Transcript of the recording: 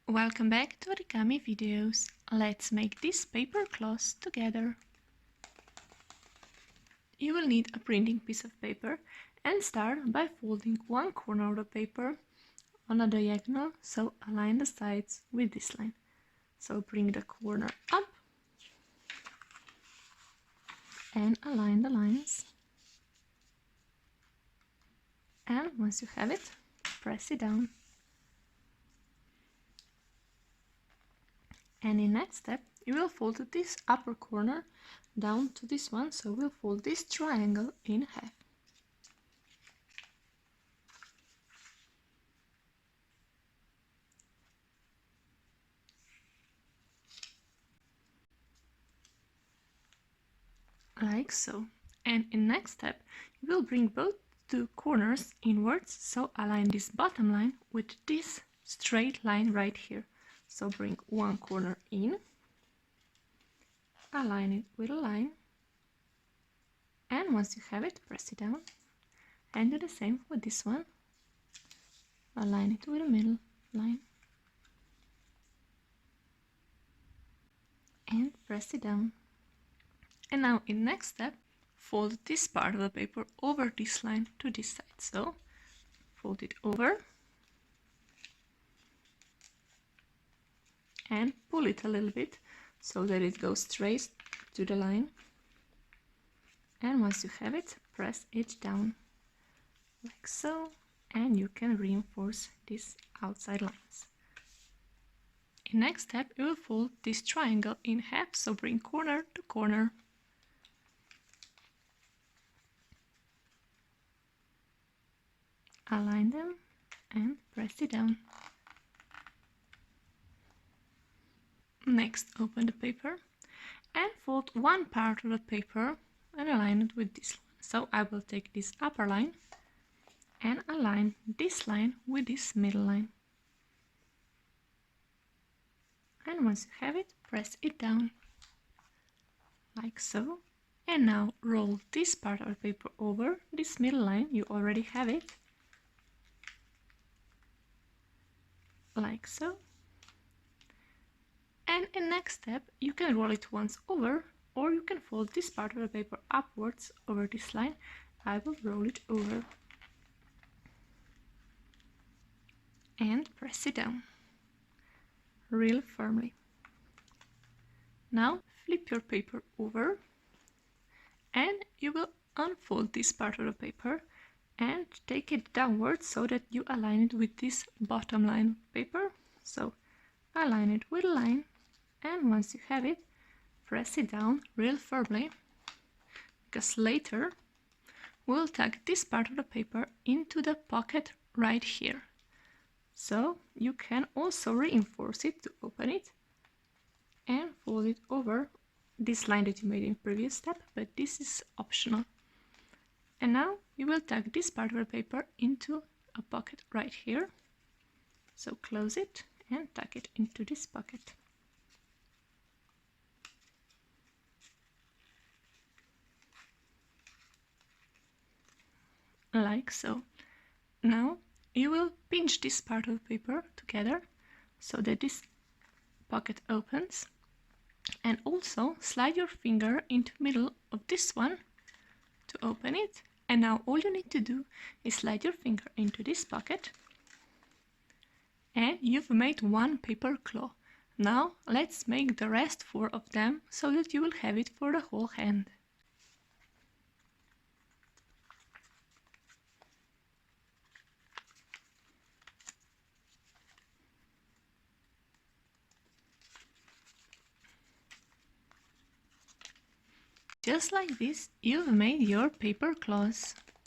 Welcome back to Origami videos. Let's make this paper cloth together. You will need a printing piece of paper and start by folding one corner of the paper on a diagonal, so align the sides with this line. So bring the corner up and align the lines. And once you have it, press it down. And in next step, you will fold this upper corner down to this one, so we'll fold this triangle in half. Like so. And in next step, you will bring both the corners inwards, so align this bottom line with this straight line right here. So bring one corner in, align it with a line, and once you have it, press it down, and do the same with this one. Align it with a middle line, and press it down. And now in next step, fold this part of the paper over this line to this side. So fold it over and pull it a little bit so that it goes straight to the line. And once you have it, press it down like so, and you can reinforce these outside lines. In next step, you will fold this triangle in half, so bring corner to corner. Align them and press it down. Next, open the paper and fold one part of the paper and align it with this one. So I will take this upper line and align this line with this middle line. And once you have it, press it down like so. And now roll this part of the paper over this middle line. You already have it. Like so. And in next step, you can roll it once over, or you can fold this part of the paper upwards over this line. I will roll it over and press it down real firmly. Now flip your paper over and you will unfold this part of the paper and take it downwards so that you align it with this bottom line paper. So align it with a line, and once you have it, press it down real firmly, because later we'll tuck this part of the paper into the pocket right here. So you can also reinforce it to open it and fold it over this line that you made in previous step, but this is optional. And now you will tuck this part of the paper into a pocket right here. So close it and tuck it into this pocket. Like so. Now you will pinch this part of the paper together so that this pocket opens, and also slide your finger into the middle of this one to open it. And now all you need to do is slide your finger into this pocket, and you've made one paper claw. Now let's make the rest 4 of them so that you will have it for the whole hand. Just like this, you've made your paper claws.